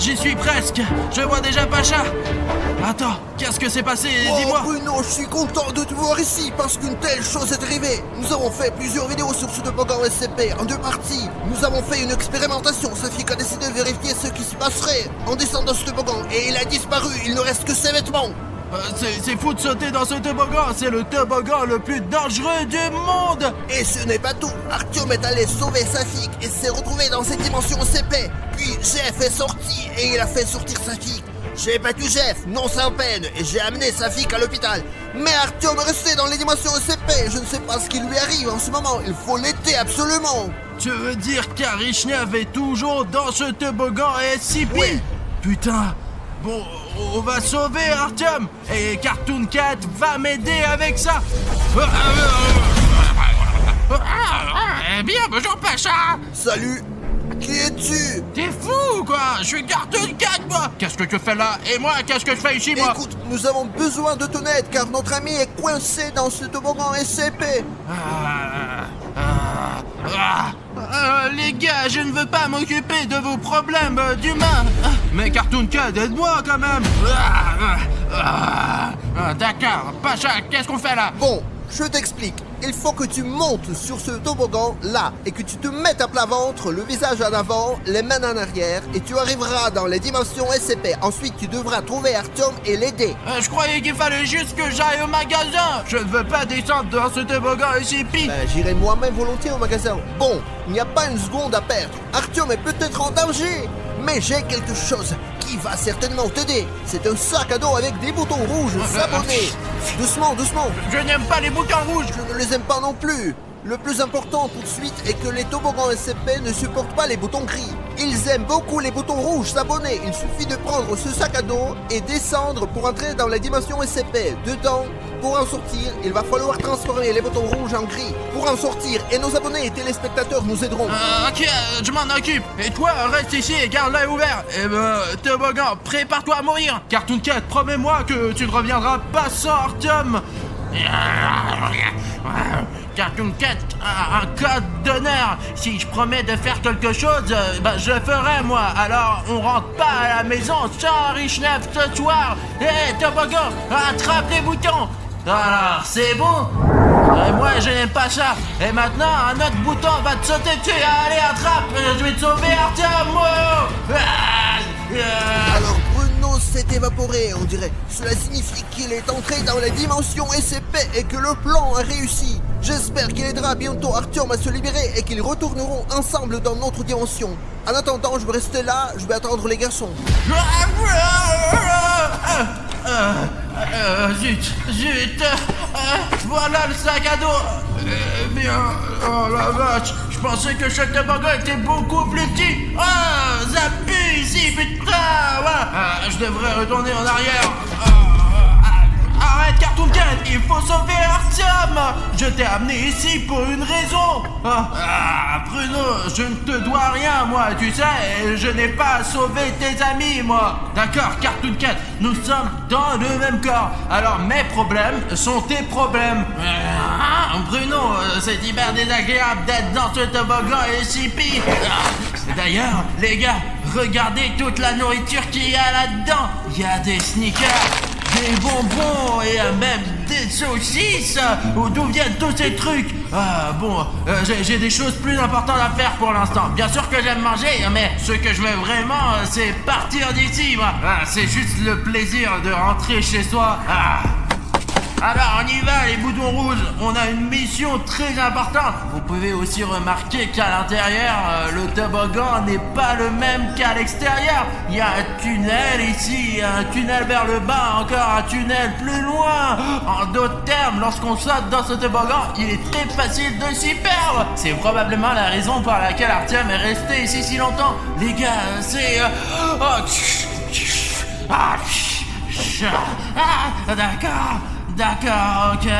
j'y suis presque. Je vois déjà Pacha. Attends, qu'est-ce que c'est passé? Dis-moi. Bruno, je suis content de te voir ici parce qu'une telle chose est arrivée. Nous avons fait plusieurs vidéos sur ce toboggan SCP en 2 parties. Nous avons fait une expérimentation. Safik a décidé de vérifier ce qui se passerait en descendant ce toboggan et il a disparu. Il ne reste que ses vêtements. C'est fou de sauter dans ce toboggan. C'est le toboggan le plus dangereux du monde. Et ce n'est pas tout. Artyom est allé sauver Safik et s'est retrouvé dans cette dimension SCP. Puis Jeff est sorti et il a fait sortir Safik. J'ai battu Jeff, non sans peine, et j'ai amené Safik à l'hôpital. Mais Artyom est resté dans les dimensions SCP. Je ne sais pas ce qui lui arrive en ce moment. Il faut l'aider absolument. Tu veux dire qu'Arishnev est toujours dans ce toboggan SCP? Oui. Putain. Bon, on va sauver Artyom. Et Cartoon Cat va m'aider avec ça. Eh bien, bonjour Pacha. Salut. Qui es-tu? T'es fou ou quoi? Je suis Cartoon Cat, moi. Qu'est-ce que tu fais là? Et moi, qu'est-ce que je fais ici, moi? Écoute, nous avons besoin de ton aide car notre ami est coincé dans ce toboggan SCP. Les gars, je ne veux pas m'occuper de vos problèmes d'humains. Mais Cartoon Cat, aide-moi quand même. D'accord, Pacha, qu'est-ce qu'on fait là? Bon, je t'explique. Il faut que tu montes sur ce toboggan là et que tu te mettes à plat ventre, le visage en avant, les mains en arrière et tu arriveras dans les dimensions SCP. Ensuite, tu devras trouver Artyom et l'aider. Je croyais qu'il fallait juste que j'aille au magasin. Je ne veux pas descendre dans ce toboggan SCP. J'irai moi-même volontiers au magasin. Bon, il n'y a pas une seconde à perdre. Artyom est peut-être en danger, mais j'ai quelque chose qui va certainement t'aider. C'est un sac à dos avec des boutons rouges sabonnés. Doucement, doucement. Je n'aime pas les boutons rouges. Je ne les aime pas non plus. Le plus important tout de suite est que les toboggans SCP ne supportent pas les boutons gris. Ils aiment beaucoup les boutons rouges sabonnés. Il suffit de prendre ce sac à dos et descendre pour entrer dans la dimension SCP. Dedans, pour en sortir, il va falloir transformer les boutons rouges en gris. Pour en sortir, et nos abonnés et téléspectateurs nous aideront. Ok, je m'en occupe. Et toi, reste ici et garde l'œil ouvert. Et toboggan, prépare-toi à mourir. Cartoon Cat, promets-moi que tu ne reviendras pas sans Artyom. Cartoon Cat, un code d'honneur. Si je promets de faire quelque chose, je le ferai moi. Alors on rentre pas à la maison sans Arishnev ce soir. Hé, toboggan, attrape les boutons. Alors, c'est bon. Moi je n'aime pas ça. Et maintenant un autre bouton va te sauter dessus. Allez, attrape. Je vais te sauver, Artyom. Alors Bruno s'est évaporé, on dirait. Cela signifie qu'il est entré dans la dimension SCP et que le plan a réussi. J'espère qu'il aidera bientôt Artyom à se libérer et qu'ils retourneront ensemble dans notre dimension. En attendant, je vais rester là, je vais attendre les garçons. Zut, voilà le sac à dos. Eh bien, oh la vache, je pensais que chaque toboggan était beaucoup plus petit. Oh, ça pue ici, putain, voilà. Je devrais retourner en arrière. Arrête, Cartoon Cat, il faut sauver Artyom. Je t'ai amené ici pour une raison. Bruno, je ne te dois rien, moi, tu sais, et je n'ai pas sauvé tes amis, moi. D'accord, Cartoon Cat, nous sommes dans le même corps. Alors mes problèmes sont tes problèmes. Bruno, c'est hyper désagréable d'être dans ce toboggan SCP. D'ailleurs, les gars, regardez toute la nourriture qu'il y a là-dedans. Il y a des sneakers, des bonbons et même des saucisses. D'où viennent tous ces trucs? J'ai des choses plus importantes à faire pour l'instant. Bien sûr que j'aime manger, mais ce que je veux vraiment, c'est partir d'ici, moi. C'est juste le plaisir de rentrer chez soi. Alors on y va, les boutons rouges. On a une mission très importante. Vous pouvez aussi remarquer qu'à l'intérieur, le toboggan n'est pas le même qu'à l'extérieur. Il y a un tunnel ici, un tunnel vers le bas, encore un tunnel plus loin. En d'autres termes, lorsqu'on saute dans ce toboggan, il est très facile de s'y perdre. C'est probablement la raison pour laquelle Artyom est resté ici si longtemps. Les gars, c'est... D'accord, ok.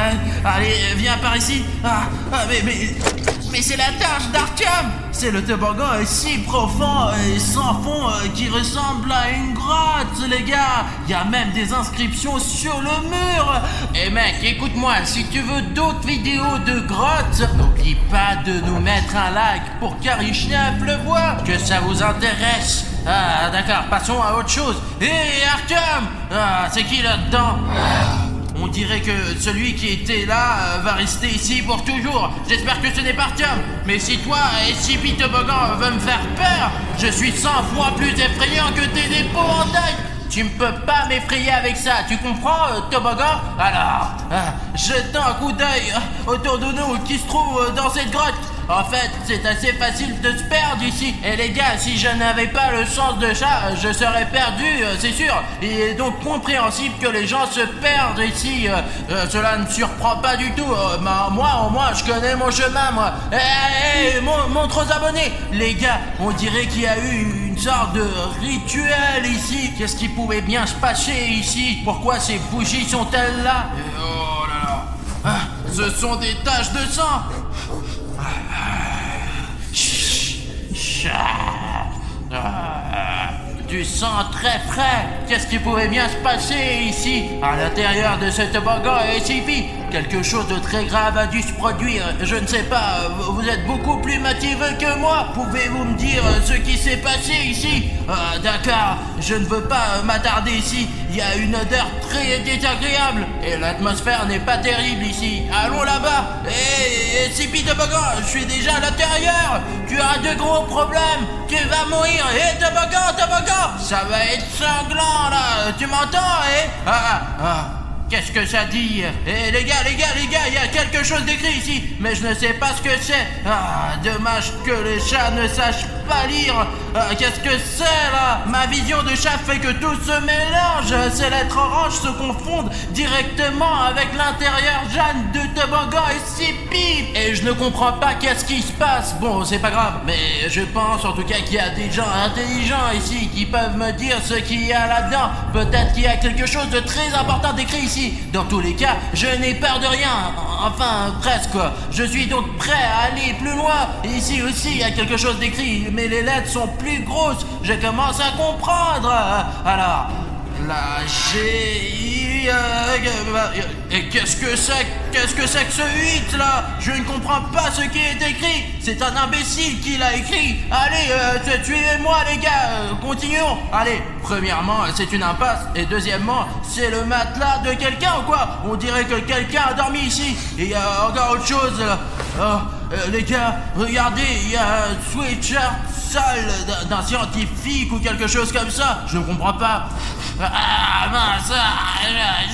Allez, viens par ici. Mais c'est la tâche d'Artyom. C'est le toboggan est si profond et sans fond qui ressemble à une grotte, les gars. Il y a même des inscriptions sur le mur. Et mec, écoute-moi, si tu veux d'autres vidéos de grottes, n'oublie pas de nous mettre un like pour qu'Arishnev le voie. Que ça vous intéresse Ah, d'accord, passons à autre chose. Hé, Artyom! Ah, c'est qui là-dedans? On dirait que celui qui était là va rester ici pour toujours. J'espère que ce n'est pas Artyom. Mais si toi, SCP Toboggan, veut me faire peur, je suis 100 fois plus effrayant que tes épouvantails. Tu ne peux pas m'effrayer avec ça, tu comprends, Toboggan? Alors, jetons un coup d'œil autour de nous qui se trouve dans cette grotte. En fait, c'est assez facile de se perdre ici. Et les gars, si je n'avais pas le sens de chat, je serais perdu, c'est sûr. Il est donc compréhensible que les gens se perdent ici. Cela ne surprend pas du tout. Moi, au moins, je connais mon chemin, moi. Montre aux abonnés. Les gars, on dirait qu'il y a eu une sorte de rituel ici. Qu'est-ce qui pouvait bien se passer ici? Pourquoi ces bougies sont-elles là? Oh là là. Ce sont des taches de sang. Du sang très frais. Qu'est-ce qui pouvait bien se passer ici, à l'intérieur de ce toboggan SCP? Quelque chose de très grave a dû se produire. Je ne sais pas, vous êtes beaucoup plus motivé que moi. Pouvez-vous me dire ce qui s'est passé ici? D'accord, je ne veux pas m'attarder ici. Il y a une odeur très désagréable et l'atmosphère n'est pas terrible ici. Allons là-bas. Hé, SCP Toboggan, je suis déjà à l'intérieur. Tu as de gros problèmes. Tu vas mourir. Hé, Toboggan, ça va être sanglant là. Tu m'entends, Qu'est-ce que ça dit? Les gars, il y a quelque chose d'écrit ici, mais je ne sais pas ce que c'est. Dommage que les chats ne sachent pas lire. Qu'est-ce que c'est là? Ma vision de chat fait que tout se mélange. Ces lettres oranges se confondent directement avec l'intérieur jaune de Toboggan SCP. Et je ne comprends pas qu'est-ce qui se passe. Bon, c'est pas grave, mais je pense en tout cas qu'il y a des gens intelligents ici qui peuvent me dire ce qu'il y a là-dedans. Peut-être qu'il y a quelque chose de très important d'écrit ici. Dans tous les cas, je n'ai peur de rien. Enfin, presque. Je suis donc prêt à aller plus loin. Ici aussi, il y a quelque chose d'écrit, mais les lettres sont plus grosses. Je commence à comprendre. Alors, la G... Et qu'est-ce que c'est que ce 8 là? Je ne comprends pas ce qui est écrit. C'est un imbécile qui l'a écrit. Allez, suivez-moi les gars, continuons. Allez, premièrement, c'est une impasse. Et deuxièmement, c'est le matelas de quelqu'un ou quoi? On dirait que quelqu'un a dormi ici. Et il y a encore autre chose là. Les gars, regardez, il y a un sweatshirt sale d'un scientifique ou quelque chose comme ça. Je ne comprends pas. Mince,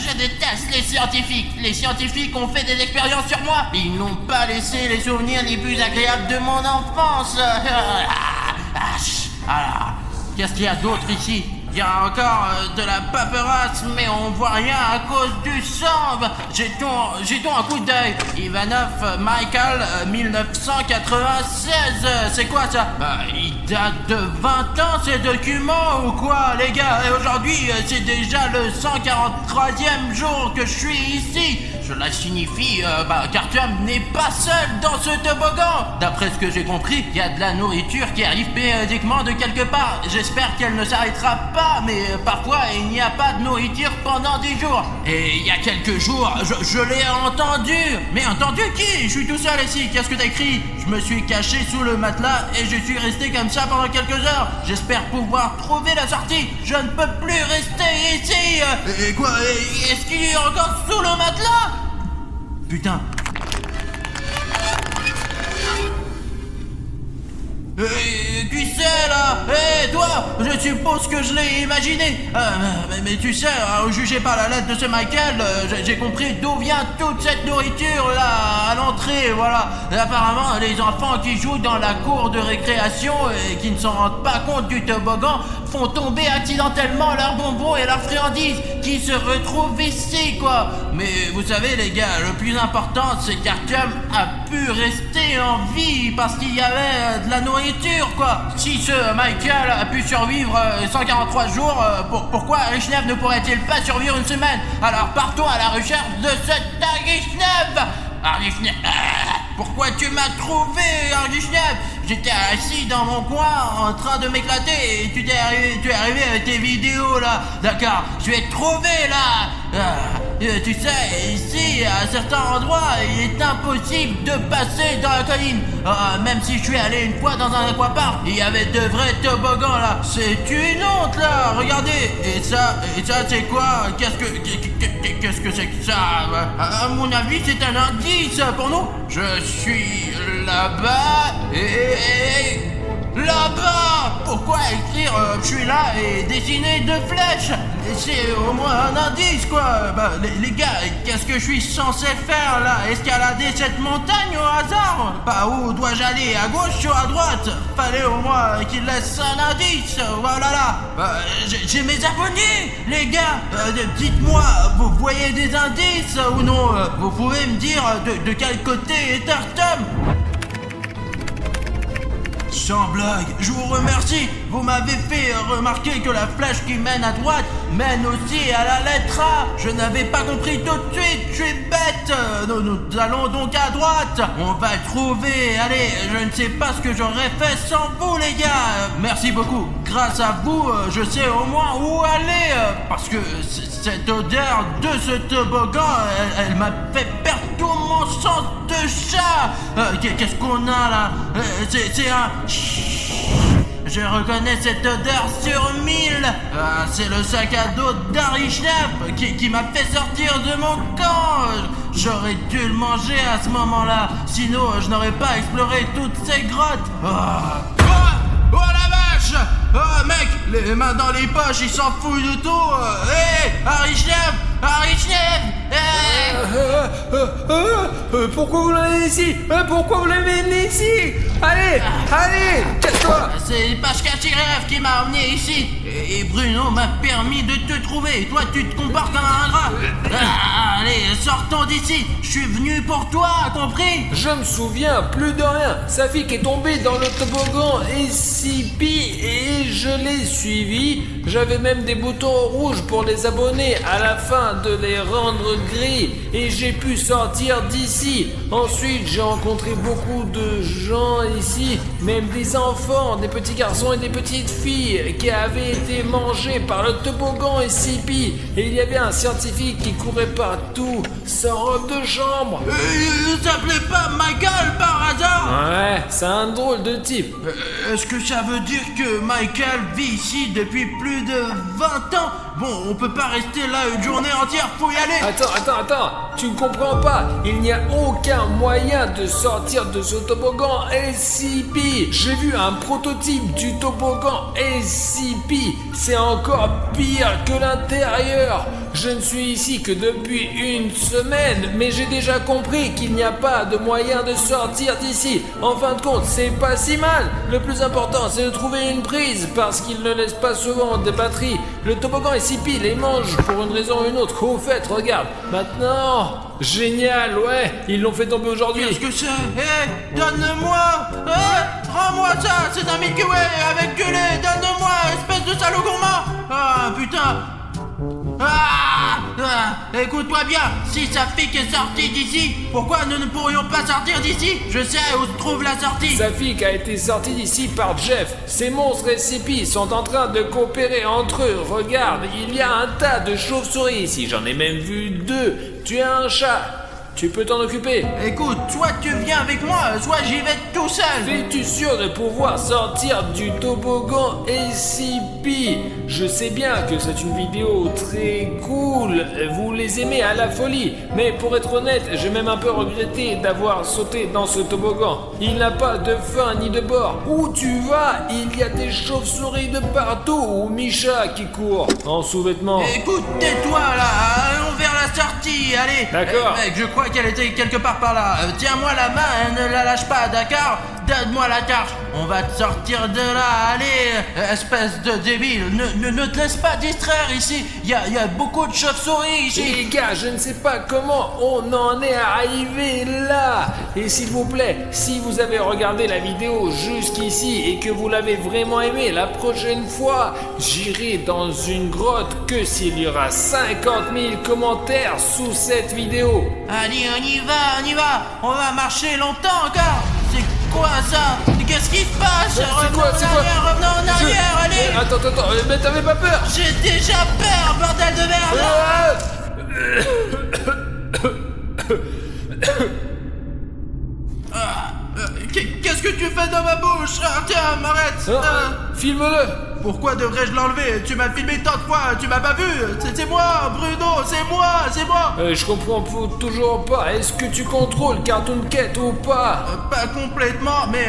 je déteste les scientifiques. Les scientifiques ont fait des expériences sur moi. Ils n'ont pas laissé les souvenirs les plus agréables de mon enfance. Alors, qu'est-ce qu'il y a d'autre ici? Il y a encore de la paperasse, mais on voit rien à cause du sang. Jetons un coup d'œil. Ivanov Michael 1996. C'est quoi ça? Il date de 20 ans ces documents ou quoi les gars? Et aujourd'hui c'est déjà le 143e jour que je suis ici. Cela signifie qu'Artyom n'est pas seul dans ce toboggan. D'après ce que j'ai compris, il y a de la nourriture qui arrive périodiquement de quelque part. J'espère qu'elle ne s'arrêtera pas, mais parfois il n'y a pas de nourriture pendant des jours. Et il y a quelques jours, je l'ai entendu. Mais entendu qui? Je suis tout seul ici, qu'est-ce que t'as écrit? Je me suis caché sous le matelas et je suis resté comme ça pendant quelques heures. J'espère pouvoir trouver la sortie. Je ne peux plus rester ici. Et quoi? Est-ce qu'il est encore sous le matelas? Putain. Qui c'est là? Toi, je suppose que je l'ai imaginé. Mais tu sais, jugé par la lettre de ce Michael, j'ai compris d'où vient toute cette nourriture là à l'entrée, voilà. Et apparemment, les enfants qui jouent dans la cour de récréation et qui ne s'en rendent pas compte du toboggan font tomber accidentellement leurs bonbons et leurs friandises qui se retrouvent ici, quoi. Mais vous savez les gars, le plus important c'est qu'Artyom a pu rester en vie parce qu'il y avait de la nourriture, quoi. Si ce Michael a pu survivre 143 jours, pourquoi Aghishnev ne pourrait-il pas survivre une semaine? Alors partons à la recherche de cet Aghishnev. Aghishnev, pourquoi tu m'as trouvé, Aghishnev? J'étais assis dans mon coin en train de m'éclater et tu es arrivé avec tes vidéos là. D'accord, je vais te trouver là. Tu sais, ici, à certains endroits, il est impossible de passer dans la colline. Même si je suis allé une fois dans un aquapark, il y avait de vrais toboggans là. C'est une honte là, regardez. Et ça c'est quoi? Qu'est-ce que c'est que ça? À mon avis, c'est un indice pour nous. Je suis là-bas et... Là-bas! Pourquoi écrire je suis là et dessiner deux flèches? C'est au moins un indice quoi! Les gars, qu'est-ce que je suis censé faire là? Escalader cette montagne au hasard? Où dois-je aller? À gauche ou à droite? Fallait au moins qu'il laisse un indice! Voilà là! J'ai mes abonnés! Les gars! Dites-moi, vous voyez des indices ou non? Vous pouvez me dire de quel côté est Artem? Sans blague, je vous remercie. Vous m'avez fait remarquer que la flèche qui mène à droite mène aussi à la lettre A. Je n'avais pas compris tout de suite, je suis bête. Nous allons donc à droite. On va le trouver. Allez, je ne sais pas ce que j'aurais fait sans vous les gars. Merci beaucoup. Grâce à vous, je sais au moins où aller. Parce que cette odeur de ce toboggan, elle m'a fait perdre tout mon sens de chat. Qu'est-ce qu'on a là? C'est un... Je reconnais cette odeur sur 1000. C'est le sac à dos d'Arichnef qui m'a fait sortir de mon camp. J'aurais dû le manger à ce moment-là. Sinon, je n'aurais pas exploré toutes ces grottes. Oh la vache! Oh mec, les mains dans les poches, il s'en fout de tout. Hé, Arichnef! Pourquoi vous l'avez ici? Pourquoi vous l'avez amené ici? Allez, casse-toi! C'est Pashkashiref qui m'a emmené ici. Et Bruno m'a permis de te trouver. Toi, tu te comportes comme un ingrat. Allez, sortons d'ici. Je suis venu pour toi, compris? Je me souviens plus de rien. Safik est tombé dans le toboggan SCP et je l'ai suivi. J'avais même des boutons rouges pour les abonnés à la fin de les rendre gris et j'ai pu sortir d'ici. Ensuite, j'ai rencontré beaucoup de gens ici, même des enfants, des petits garçons et des petites filles qui avaient été mangés par le toboggan SCP. Et il y avait un scientifique qui courait partout, sans robe de chambre. Il s'appelait pas Michael par hasard? Ouais, c'est un drôle de type. Est-ce que ça veut dire que Michael vit ici depuis plus de 20 ans? Bon, on peut pas rester là une journée entière, faut y aller. Attends, tu ne comprends pas. Il n'y a aucun moyen de sortir de ce toboggan SCP. J'ai vu un prototype du toboggan SCP. C'est encore pire que l'intérieur. Je ne suis ici que depuis une semaine, mais j'ai déjà compris qu'il n'y a pas de moyen de sortir d'ici. En fin de compte, c'est pas si mal. Le plus important, c'est de trouver une prise, parce qu'il ne laisse pas souvent des batteries. Le toboggan SCP les mange pour une raison ou une autre. Au fait, regarde, maintenant... Génial, ouais, ils l'ont fait tomber aujourd'hui. Qu'est-ce que c'est? Donne-moi! Rends-moi ça! C'est un Milky Way avec du lait! Donne-moi, espèce de salaud gourmand! Putain! Écoute-moi bien, si Safik est sorti d'ici, pourquoi nous ne pourrions pas sortir d'ici? Je sais où se trouve la sortie. Safik a été sorti d'ici par Jeff. Ces monstres SCP sont en train de coopérer entre eux. Regarde, il y a un tas de chauves-souris ici, j'en ai même vu 2. Tu as un chat. Tu peux t'en occuper. Écoute, soit tu viens avec moi, soit j'y vais tout seul. Es-tu sûr de pouvoir sortir du toboggan SCP? Je sais bien que c'est une vidéo très cool, vous les aimez à la folie, mais pour être honnête, j'ai même un peu regretté d'avoir sauté dans ce toboggan. Il n'a pas de fin ni de bord. Où tu vas? Il y a des chauves-souris de partout, ou Misha qui court en sous-vêtements. Écoute, tais-toi là, allons vers la sortie, allez. D'accord. Mec, je crois qu'elle était quelque part par là. Tiens-moi la main, ne la lâche pas, d'accord? Donne-moi la carte. On va te sortir de là, allez, espèce de débile. Ne te laisse pas distraire ici. Il y a beaucoup de chauves-souris ici. Les gars, je ne sais pas comment on en est arrivé là. Et s'il vous plaît, si vous avez regardé la vidéo jusqu'ici et que vous l'avez vraiment aimé, la prochaine fois, j'irai dans une grotte que s'il y aura 50 000 commentaires sous cette vidéo. Allez, on y va. On va marcher longtemps encore. C'est quoi ça? Qu'est-ce qui se passe? Revenons en arrière, allez. Attends, mais t'avais pas peur? J'ai déjà peur, bordel de merde. Qu'est-ce que tu fais dans ma bouche? Tiens, m'arrête. Filme-le. Pourquoi devrais-je l'enlever? Tu m'as filmé tant de fois, tu m'as pas vu. C'est moi, Bruno, c'est moi. Je comprends toujours pas. Est-ce que tu contrôles Cartoon Cat ou pas? Pas complètement, mais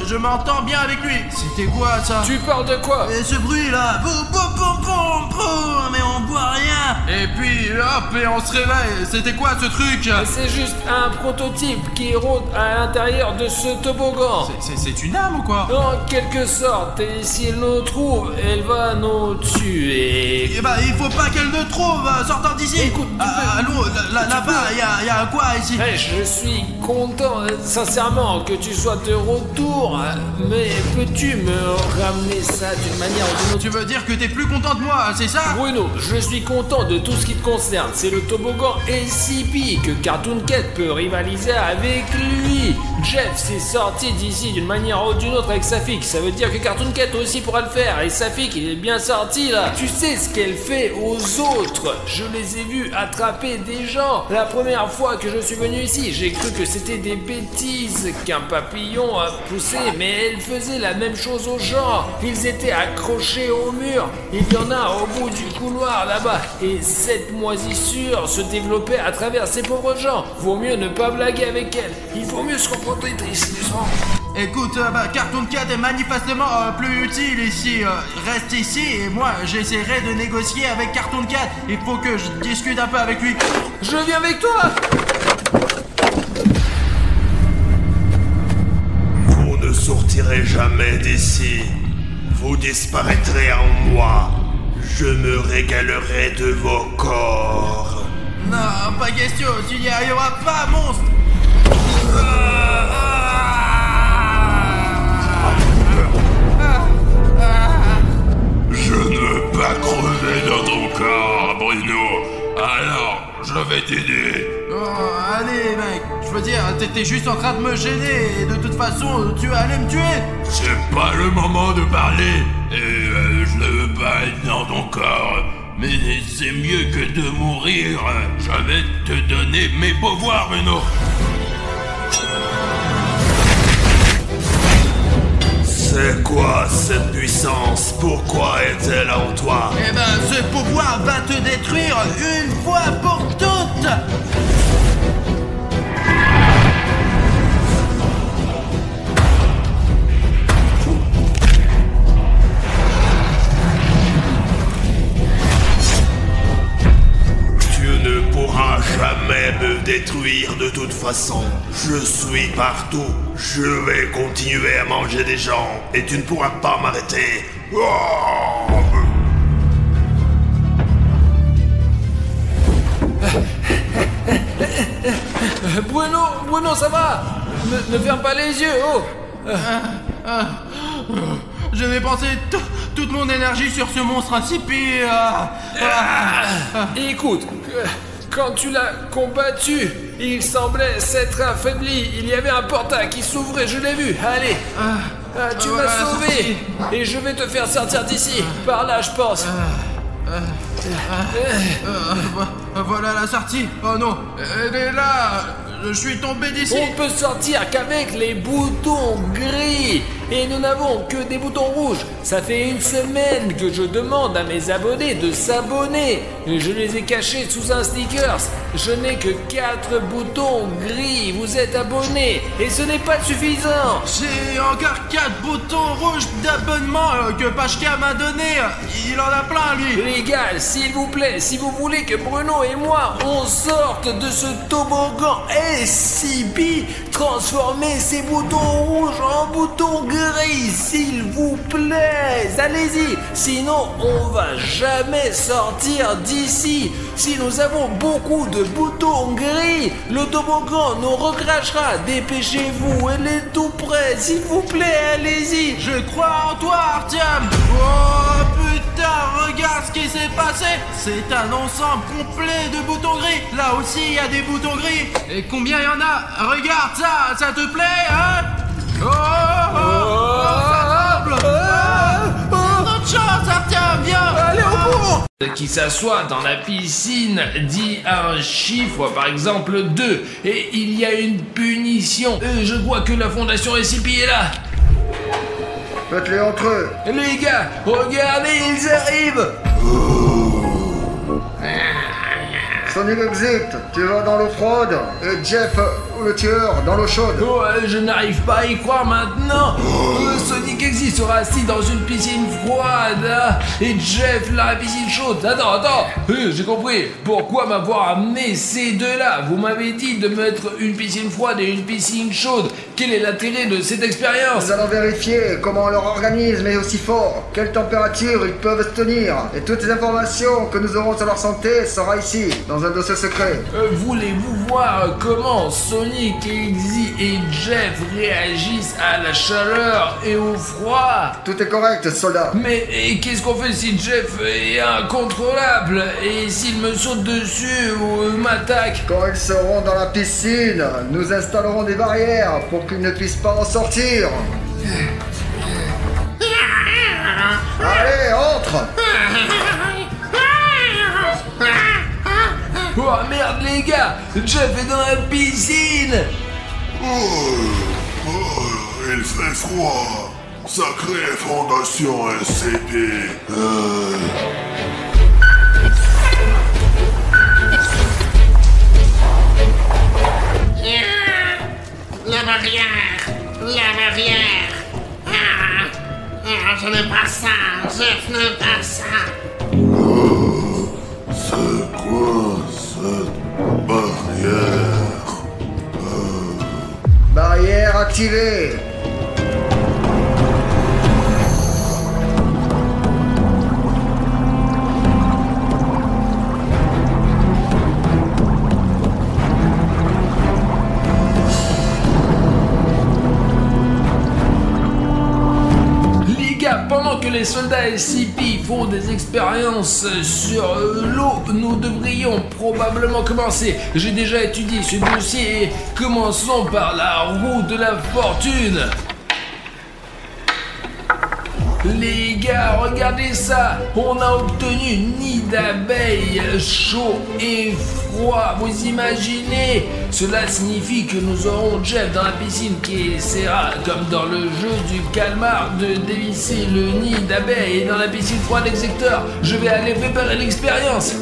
je m'entends bien avec lui. C'était quoi ça? Tu parles de quoi? Et ce bruit là, boum, boum, boum, boum, boum, mais on voit rien. Et puis hop, et on se réveille. C'était quoi ce truc? C'est juste un prototype qui rôde à l'intérieur de ce toboggan. C'est une âme ou quoi? En quelque sorte, et si elle nous trouve, elle va nous tuer. Eh ben, il faut pas qu'elle nous trouve, sortant d'ici. Écoute, allô, là-bas, il y a quoi ici? Je suis content, sincèrement, que tu sois de retour, mais peux-tu me ramener ça d'une manière ou d'une autre? Tu veux dire que t'es plus content de moi, c'est ça? Bruno, je suis content de tout ce qui te concerne. C'est le toboggan SCP que Cartoon Cat peut rivaliser avec lui. Jeff s'est sorti d'ici d'une manière ou d'une autre avec Safik. Ça veut dire que Cartoon Cat aussi pourra le faire. Et Safik, il est bien sorti là. Tu sais ce qu'elle fait aux autres? Je les ai vus attraper des gens. La première fois que je suis venu ici, j'ai cru que c'était des bêtises qu'un papillon a poussé, mais elle faisait la même chose aux gens. Ils étaient accrochés au mur. Il y en a au bout du couloir là-bas. Et cette moisissure se développait à travers ces pauvres gens. Vaut mieux ne pas blaguer avec elle. Il vaut mieux se comporter intelligemment. Écoute, Cartoon Cat est manifestement plus utile ici. Reste ici et moi j'essaierai de négocier avec Cartoon Cat. Il faut que je discute un peu avec lui. Je viens avec toi. Vous ne sortirez jamais d'ici. Vous disparaîtrez en moi. Je me régalerai de vos corps. Non, pas question, tu n'y arriveras pas, monstre. Je ne veux pas crever dans ton corps, Bruno. Alors, je vais t'aider. Oh, allez, mec. Je veux dire, t'étais juste en train de me gêner et de toute façon, tu allais me tuer. C'est pas le moment de parler. Et je ne veux pas être dans ton corps. Mais c'est mieux que de mourir. Je vais te donner mes pouvoirs, Bruno. C'est quoi cette puissance? Pourquoi est-elle en toi? Eh ben, ce pouvoir va te détruire une fois pour toutes. Tu ne pourras jamais me détruire de toute façon. Je suis partout. Je vais continuer à manger des gens et tu ne pourras pas m'arrêter. Oh! Bruno, ça va? Ne ferme pas les yeux, oh! Je vais penser toute mon énergie sur ce monstre insipide. Écoute, quand tu l'as combattu, il semblait s'être affaibli. Il y avait un portail qui s'ouvrait, je l'ai vu. Allez, tu m'as sauvé. Et je vais te faire sortir d'ici. Par là, je pense. Voilà la sortie. Oh non, elle est là. Je suis tombé d'ici. On peut sortir qu'avec les boutons gris. Et nous n'avons que des boutons rouges. Ça fait une semaine que je demande à mes abonnés de s'abonner. Je les ai cachés sous un stickers. Je n'ai que 4 boutons gris. Vous êtes abonnés. Et ce n'est pas suffisant. J'ai encore 4 boutons rouges d'abonnement que Pachka m'a donné. Il en a plein, lui. Les gars, s'il vous plaît, si vous voulez que Bruno et moi, on sorte de ce toboggan SCP, transformez ces boutons rouges en boutons gris, s'il vous plaît. Allez-y, sinon on va jamais sortir d'ici. Si nous avons beaucoup de boutons gris, le toboggan nous recrachera. Dépêchez-vous, elle est tout près, s'il vous plaît, allez-y. Je crois en toi, Artyom. Oh putain, regarde ce qui s'est passé. C'est un ensemble complet de boutons gris. Là aussi, il y a des boutons gris. Et combien il y en a? Regarde ça te plaît, hein? Ça tremble. Notre chance, Artyom, viens. Allez, au bout. qui s'assoit dans la piscine dit un chiffre, par exemple 2, et il y a une punition. Je crois que la fondation SCP est là. Faites-les entre eux. Les gars, regardez, ils arrivent. Sonic Exit, tu vas dans l'eau froide et Jeff, le tueur, dans l'eau chaude. Ouais, je n'arrive pas à y croire maintenant. Sonic Exit sera assis dans une piscine froide et Jeff dans la piscine chaude. Attends, j'ai compris. Pourquoi m'avoir amené ces deux-là? Vous m'avez dit de mettre une piscine froide et une piscine chaude. Quel est l'intérêt de cette expérience? Nous allons vérifier comment leur organisme est aussi fort, quelle température ils peuvent tenir, et toutes les informations que nous aurons sur leur santé sera ici, dans un dossier secret. Voulez-vous voir comment Sonic, Exy et Jeff réagissent à la chaleur et au froid? Tout est correct, soldat. Mais qu'est-ce qu'on fait si Jeff est incontrôlable et s'il me saute dessus ou m'attaque? Quand ils seront dans la piscine, nous installerons des barrières pour qu'ils ne puissent pas en sortir. Allez, entre! Oh merde les gars, Jeff est dans la piscine. Il fait froid. Sacrée fondation SCP. La barrière. Je n'aime pas ça. Jeff n'aime pas ça. C'est quoi cette barrière? Barrière activée. Pendant que les soldats SCP font des expériences sur l'eau, nous devrions probablement commencer. J'ai déjà étudié ce dossier et commençons par la roue de la fortune. Les gars, regardez ça. On a obtenu nid d'abeilles chaud et froid. Vous imaginez? Cela signifie que nous aurons Jeff dans la piscine qui essaiera, comme dans le jeu du calmar, de dévisser le nid d'abeilles. Et dans la piscine froide exécuteur, je vais aller préparer l'expérience.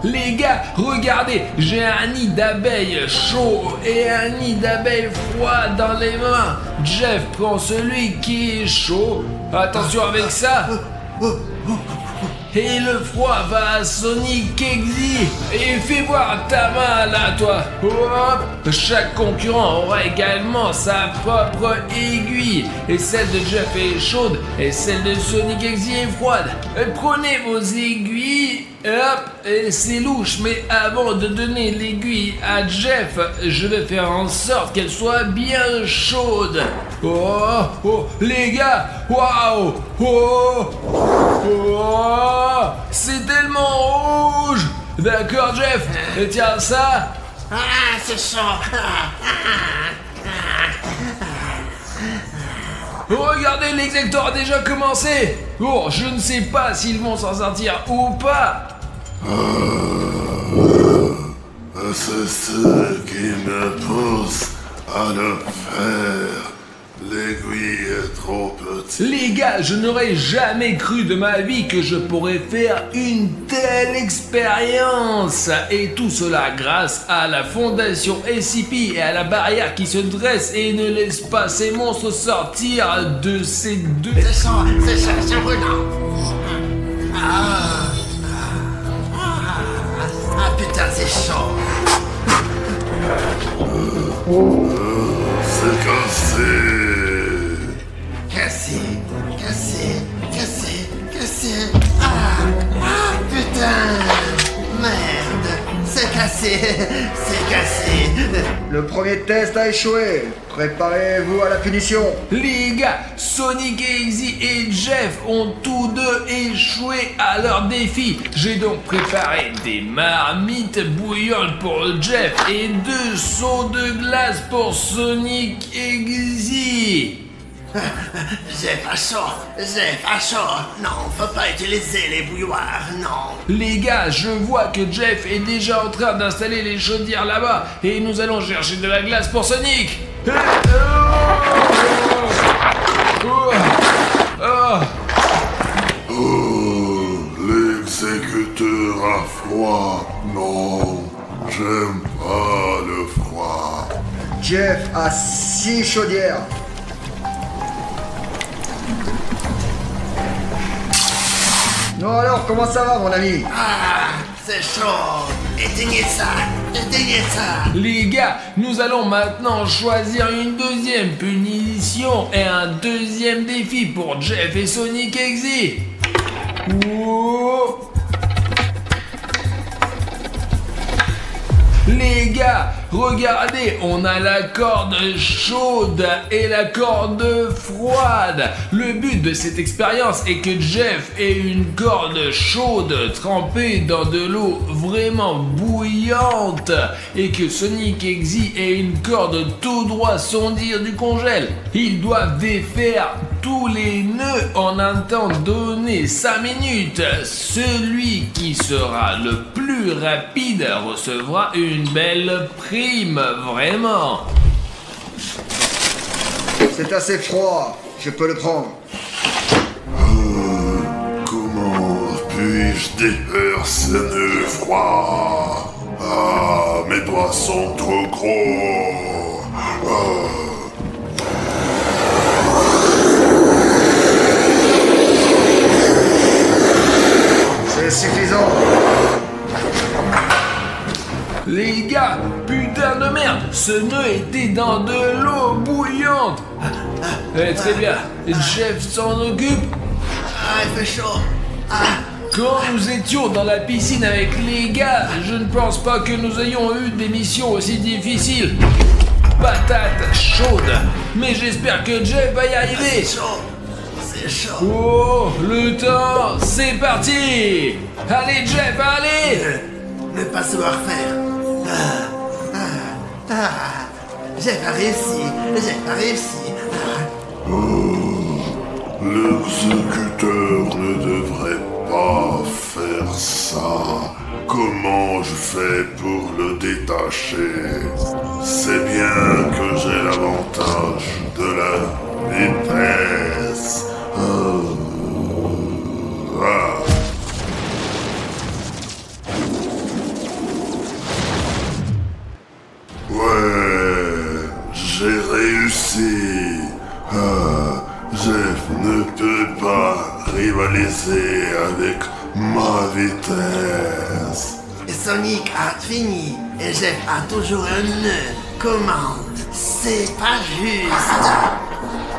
Les gars, regardez, j'ai un nid d'abeilles chaud et un nid d'abeilles froid dans les mains. Jeff prend celui qui est chaud. Attention avec ça. Et le froid va à Sonic Exy. Et fais voir ta main là, toi. Hop. Chaque concurrent aura également sa propre aiguille. Et celle de Jeff est chaude et celle de Sonic Exy est froide. Prenez vos aiguilles. Hop, et c'est louche, mais avant de donner l'aiguille à Jeff, je vais faire en sorte qu'elle soit bien chaude. Oh, les gars, waouh, c'est tellement rouge. D'accord, Jeff, tiens ça. C'est chaud. Regardez, l'exécuteur a déjà commencé. Oh, je ne sais pas s'ils vont s'en sortir ou pas. C'est ce qui me pousse à le faire. L'aiguille est trop petite. Les gars, je n'aurais jamais cru de ma vie que je pourrais faire une telle expérience. Et tout cela grâce à la fondation SCP et à la barrière qui se dresse et ne laisse pas ces monstres sortir de ces deux... C'est brûlant. Putain, c'est chaud. C'est cassé. Cassé. Putain. Merde. C'est cassé. Le premier test a échoué. Préparez-vous à la punition. Les gars, Sonic, Exy et Jeff ont tous deux échoué à leur défi. J'ai donc préparé des marmites bouillantes pour Jeff et 2 seaux de glace pour Sonic Exy. J'ai pas chaud. Non, faut pas utiliser les bouilloires, non. Les gars, je vois que Jeff est déjà en train d'installer les chaudières là-bas et nous allons chercher de la glace pour Sonic. L'exécuteur a froid. Non, j'aime pas le froid. Jeff a 6 chaudières. Non alors, comment ça va mon ami? Ah, c'est chaud. Éteignez ça. Les gars, nous allons maintenant choisir une deuxième punition et un deuxième défi pour Jeff et Sonic Exy. Oh. Les gars, regardez, on a la corde chaude et la corde froide. Le but de cette expérience est que Jeff ait une corde chaude trempée dans de l'eau vraiment bouillante et que Sonic Exy ait une corde tout droit sondir du congèle. Ils doivent défaire tous les nœuds en un temps donné, 5 minutes. Celui qui sera le plus rapide recevra une belle prime, vraiment. C'est assez froid, je peux le prendre. Comment puis-je défaire ce nœud froid? Ah, mes doigts sont trop gros. C'est suffisant. Les gars, putain de merde, ce nœud était dans de l'eau bouillante. Très bien, Jeff s'en occupe. Ah, il fait chaud. Quand nous étions dans la piscine avec les gars, je ne pense pas que nous ayons eu des missions aussi difficiles. Patate chaude, mais j'espère que Jeff va y arriver. C'est chaud. Oh, le temps, c'est parti. Allez Jeff, allez. Ne pas savoir faire. J'ai pas réussi. L'exécuteur ne devrait pas faire ça. Comment je fais pour le détacher? C'est bien que j'ai l'avantage de la vitesse. Ouais, j'ai réussi. Jeff ne peut pas rivaliser avec ma vitesse. Sonic a fini et Jeff a toujours un nœud. Comment? C'est pas juste.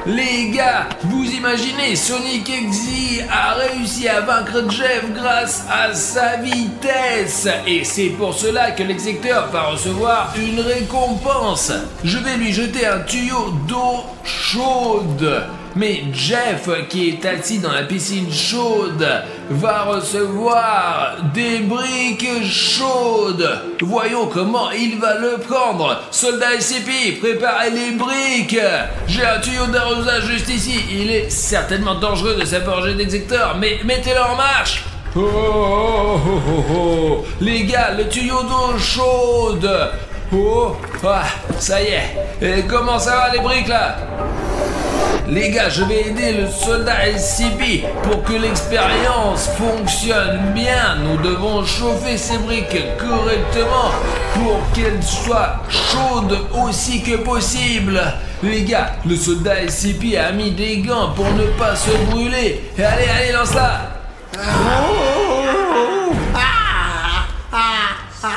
Les gars, vous imaginez, Sonic Exy a réussi à vaincre Jeff grâce à sa vitesse. Et c'est pour cela que l'exécuteur va recevoir une récompense. Je vais lui jeter un tuyau d'eau chaude. Mais Jeff, qui est assis dans la piscine chaude, va recevoir des briques chaudes. Voyons comment il va le prendre. Soldat SCP, préparez les briques. J'ai un tuyau d'arrosage juste ici. Il est certainement dangereux de s'approcher d'exécuteur, mais mettez-le en marche. Oh. Les gars, le tuyau d'eau chaude. Oh, ça y est. Et comment ça va les briques là? Les gars, je vais aider le soldat SCP pour que l'expérience fonctionne bien. Nous devons chauffer ces briques correctement pour qu'elles soient chaudes aussi que possible. Les gars, le soldat SCP a mis des gants pour ne pas se brûler. Allez, lance-la.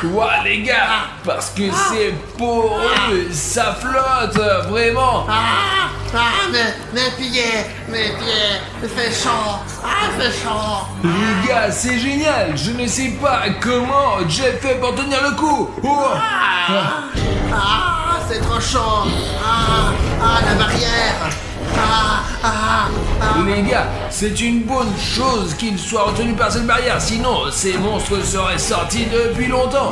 Ouais les gars, parce que c'est poreux, ça flotte, vraiment. Mes pieds, il fait chaud, Les gars, c'est génial, je ne sais pas comment Jeff fait pour tenir le coup. C'est trop chaud, la barrière. Les gars, c'est une bonne chose qu'il soit retenu par cette barrière, sinon ces monstres seraient sortis depuis longtemps.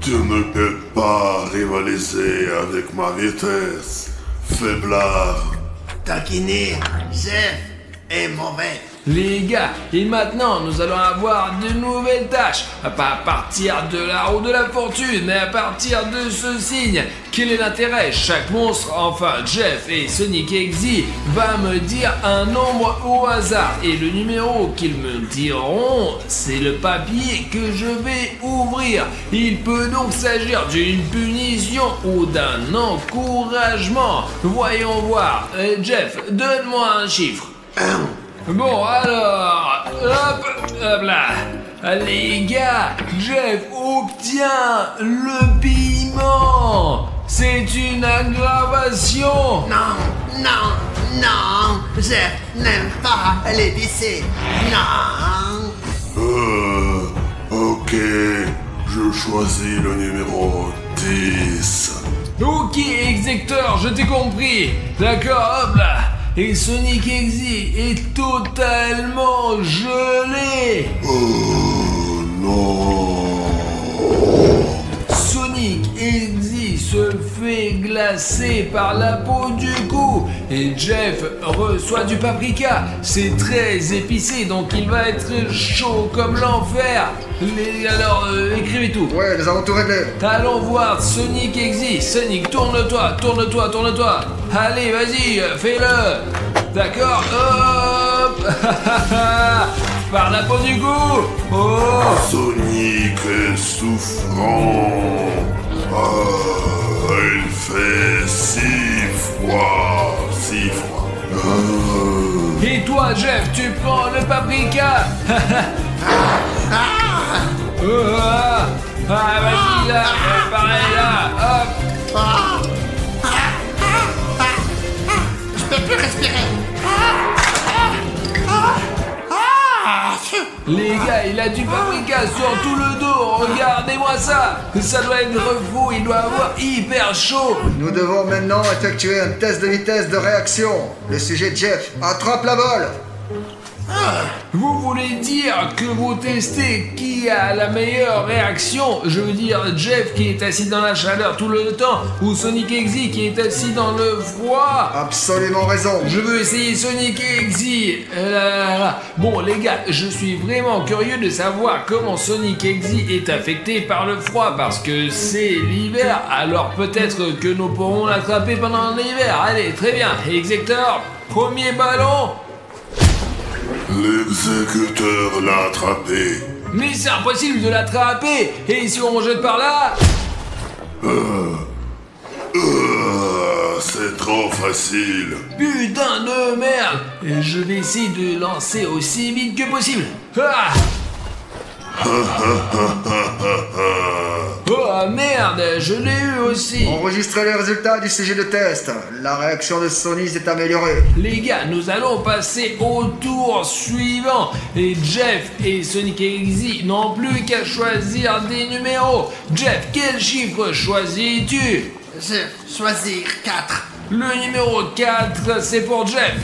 Tu ne peux pas rivaliser avec ma vitesse, faiblard. taquiner Jeff est mauvais. Les gars, et maintenant nous allons avoir de nouvelles tâches. Pas à partir de la roue de la fortune, mais à partir de ce signe. Quel est l'intérêt? Chaque monstre, enfin Jeff et Sonic Exe, va me dire un nombre au hasard. Et le numéro qu'ils me diront, c'est le papier que je vais ouvrir. Il peut donc s'agir d'une punition ou d'un encouragement. Voyons voir. Jeff, donne-moi un chiffre. Bon alors, hop là. Les gars, Jeff obtient le piment. C'est une aggravation. Non, Jeff n'aime pas l'épicé. Non. Ok, je choisis le numéro 10. Ok, Exector, je t'ai compris. D'accord, hop là. Et Sonic Exe est totalement gelé. Oh non. Sonic Exe se fait glacer par la peau du cou. Et Jeff reçoit du paprika. C'est très épicé, donc il va être chaud comme l'enfer. Alors, écrivez tout. Ouais, nous avons tout réglé. Allons voir Sonic Exe. Sonic, tourne-toi. Allez, vas-y, fais-le. D'accord, hop. Par la peau du cou. Oh. Sonic est souffrant. Il fait si froid. Et toi, Jeff, tu prends le paprika. Vas-y là, pareil là, hop. Je peux plus respirer. Les gars, il a du paprika sur tout le dos, regardez-moi ça. Ça doit être fou, il doit avoir hyper chaud. Nous devons maintenant effectuer un test de vitesse de réaction. Le sujet Jeff attrape la balle. Vous voulez dire que vous testez qui a la meilleure réaction? Je veux dire Jeff qui est assis dans la chaleur tout le temps ou Sonic Exe qui est assis dans le froid? Absolument raison. Je veux essayer Sonic Exe. Bon les gars, je suis vraiment curieux de savoir comment Sonic Exe est affecté par le froid parce que c'est l'hiver, alors peut-être que nous pourrons l'attraper pendant l'hiver. Allez, très bien. Exector, premier ballon. L'exécuteur l'a attrapé. Mais c'est impossible de l'attraper. Et si on jette par là? C'est trop facile. Putain de merde. Et je vais essayer de lancer aussi vite que possible. Oh merde, je l'ai eu aussi. Enregistrez les résultats du sujet de test. La réaction de Sonic est améliorée. Les gars, nous allons passer au tour suivant. Et Jeff et Sonic Exe n'ont plus qu'à choisir des numéros. Jeff, quel chiffre choisis-tu? Je choisir 4. Le numéro 4, c'est pour Jeff.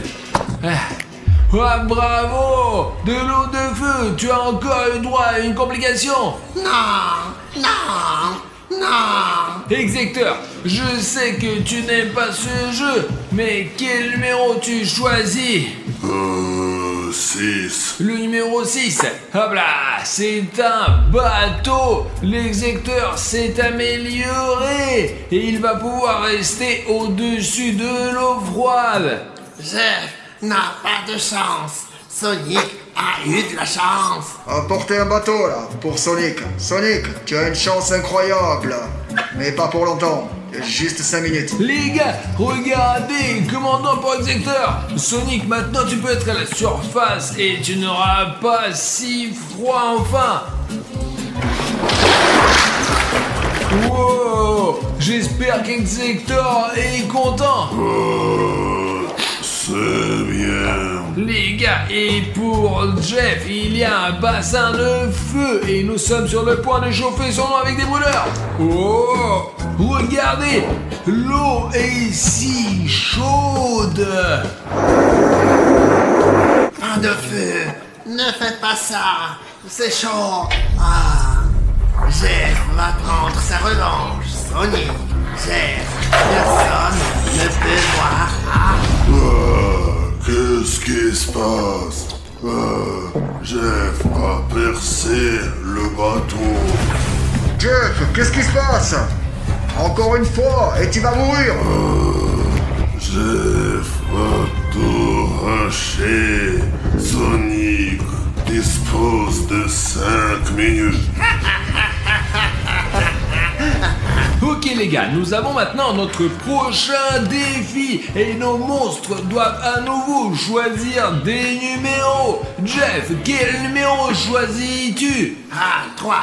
Oh, bravo! De l'eau de feu, tu as encore eu droit à une complication. Non. Execteur, je sais que tu n'aimes pas ce jeu, mais quel numéro tu choisis? 6. Le numéro 6. Hop là, c'est un bateau. L'execteur s'est amélioré et il va pouvoir rester au-dessus de l'eau froide. Jeff n'a pas de chance. Sonic a eu de la chance. Apportez un bateau là, pour Sonic. Sonic, tu as une chance incroyable. Mais pas pour longtemps. Juste 5 minutes. Les gars, regardez, commandant pour exécuteur. Sonic, maintenant tu peux être à la surface et tu n'auras pas si froid enfin. Wow, j'espère qu'Exector est content. C'est bien. Les gars, et pour Jeff, il y a un bassin de feu et nous sommes sur le point de chauffer son eau avec des brûleurs. Oh, regardez, l'eau est si chaude. Pas de feu, ne faites pas ça, c'est chaud. Jeff va prendre sa revanche. Sonic, Jeff, personne ne peut voir. Qu'est-ce qui se passe? Jeff a percé le bateau. Jeff, qu'est-ce qui se passe? Encore une fois, et tu vas mourir. Jeff va tout hacher. Sonic dispose de 5 minutes. Ok les gars, nous avons maintenant notre prochain défi et nos monstres doivent à nouveau choisir des numéros. Jeff, quel numéro choisis-tu? Ah, 3.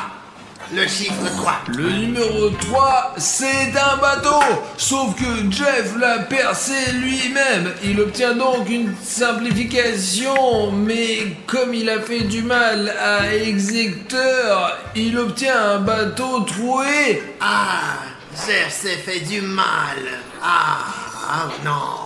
Le chiffre 3. Le numéro 3, c'est un bateau. Sauf que Jeff l'a percé lui-même. Il obtient donc une simplification. Mais comme il a fait du mal à Execteur, il obtient un bateau troué. Ah, Jeff s'est fait du mal. Ah non.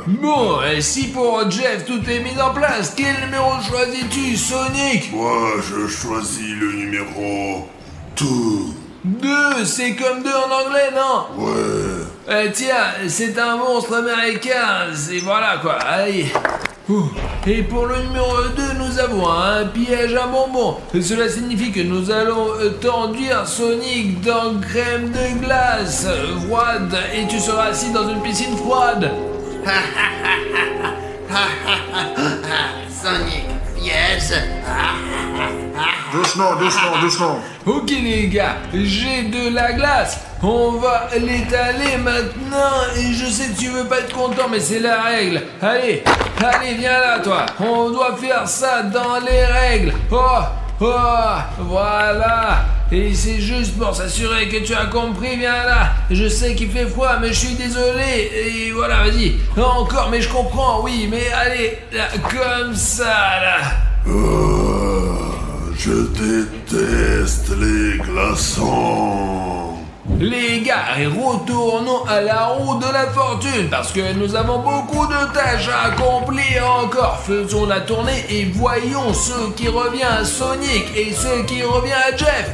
Bon, et si pour Jeff tout est mis en place, quel numéro choisis-tu, Sonic? Moi, je choisis le numéro 2. 2, c'est comme 2 en anglais, non? Ouais. Tiens, c'est un monstre américain, c'est voilà quoi, allez. Ouh. Et pour le numéro 2, nous avons un piège à bonbons. Cela signifie que nous allons t'enduire Sonic dans crème de glace froide et tu seras assis dans une piscine froide. Sonic, piège. Doucement. Ok les gars, j'ai de la glace. On va l'étaler maintenant et je sais que tu veux pas être content mais c'est la règle. Allez, viens là toi. On doit faire ça dans les règles. Oh, voilà. Et c'est juste pour s'assurer que tu as compris, viens là. Je sais qu'il fait froid mais je suis désolé. Et voilà, vas-y. Encore mais je comprends, oui, mais allez, là, comme ça là. Je déteste les glaçons. Les gars, retournons à la roue de la fortune parce que nous avons beaucoup de tâches à accomplir encore. Faisons la tournée et voyons ce qui revient à Sonic et ce qui revient à Jeff.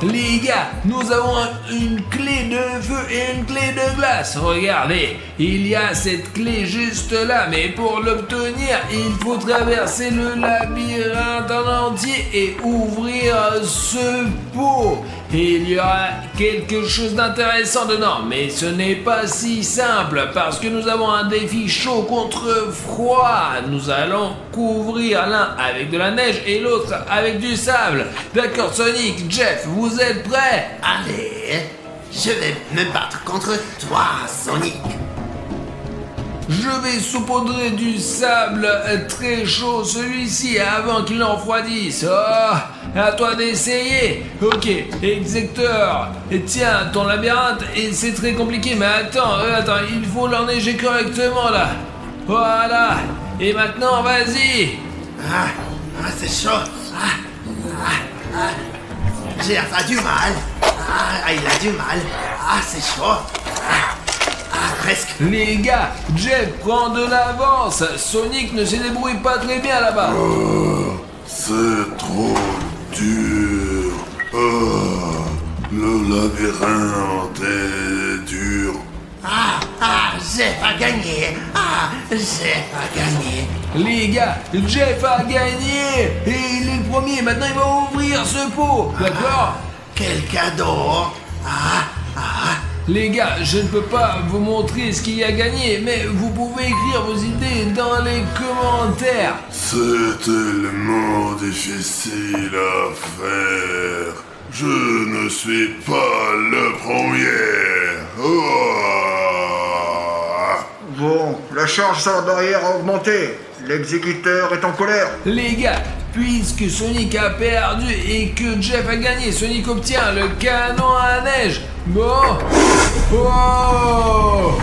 Les gars, nous avons une clé de feu et une clé de glace. Regardez, il y a cette clé juste là, mais pour l'obtenir, il faut traverser le labyrinthe en entier et ouvrir ce pot. Et il y aura quelque chose d'intéressant dedans, mais ce n'est pas si simple parce que nous avons un défi chaud contre froid. Nous allons couvrir l'un avec de la neige et l'autre avec du sable. D'accord, Sonic, Jeff, vous êtes prêts? Allez, je vais me battre contre toi, Sonic. Je vais saupoudrer du sable très chaud celui-ci avant qu'il en refroidisse. Oh, à toi d'essayer. Ok, Execteur. Et tiens, ton labyrinthe, et c'est très compliqué, mais attends, il faut l'enneiger correctement là. Voilà. Et maintenant, vas-y. C'est chaud. Jeff a du mal. Il a du mal. C'est chaud. Presque. Les gars, Jeff prend de l'avance. Sonic ne se débrouille pas très bien là-bas. C'est trop dur. Le labyrinthe est dur. Jeff a gagné. Jeff a gagné. Les gars, Jeff a gagné. Et il est le premier. Maintenant, il va ouvrir ce pot. D'accord? Quel cadeau. Les gars, je ne peux pas vous montrer ce qu'il y a gagné, mais vous pouvez écrire vos idées dans les commentaires. C'est tellement difficile à faire. Je ne suis pas le premier. Bon, la charge sur la barrière a augmenté. L'exécuteur est en colère. Les gars, puisque Sonic a perdu et que Jeff a gagné, Sonic obtient le canon à neige. Bon. Oh.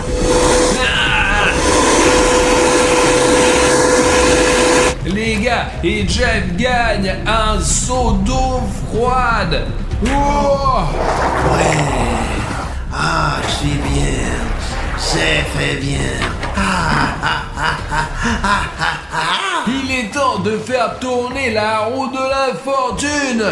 Les gars, et Jeff gagne un seau d'eau froide. Oh. Je suis bien. J'ai fait bien. Il est temps de faire tourner la roue de la fortune.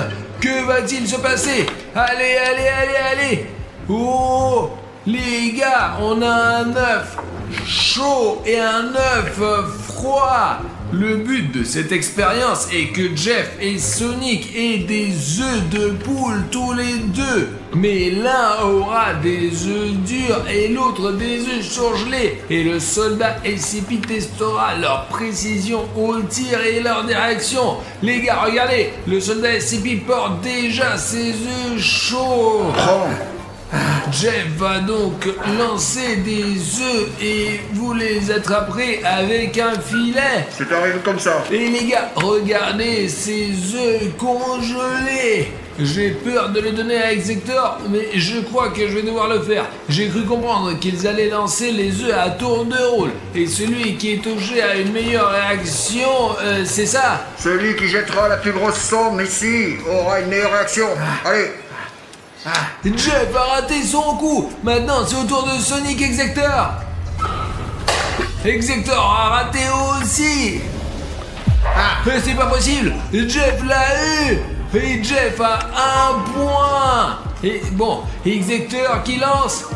Que va-t-il se passer? Allez, allez, allez, allez! Oh! Les gars, on a un œuf chaud et un œuf froid. Le but de cette expérience est que Jeff et Sonic aient des œufs de poule tous les deux. Mais l'un aura des œufs durs et l'autre des œufs surgelés. Et le soldat SCP testera leur précision au tir et leur direction. Les gars, regardez, le soldat SCP porte déjà ses œufs chauds. Jeff va donc lancer des œufs et vous les attraperez avec un filet. C'est arrivé comme ça. Et les gars, regardez ces œufs congelés. J'ai peur de les donner à Exector, mais je crois que je vais devoir le faire. J'ai cru comprendre qu'ils allaient lancer les œufs à tour de rôle. Et celui qui est touché à une meilleure réaction, c'est ça? Celui qui jettera la plus grosse somme ici aura une meilleure réaction. Allez. Jeff a raté son coup. Maintenant, c'est au tour de Sonic Exector. Exector a raté aussi. C'est pas possible. Jeff l'a eu. Et Jeff a 1 point. Et bon, Exector qui lance.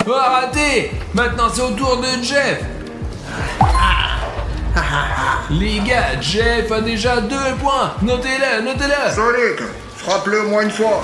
Raté. Maintenant, c'est au tour de Jeff. Les gars, Jeff a déjà 2 points. Notez-le, notez-le. Sonic, frappe-le au moins une fois.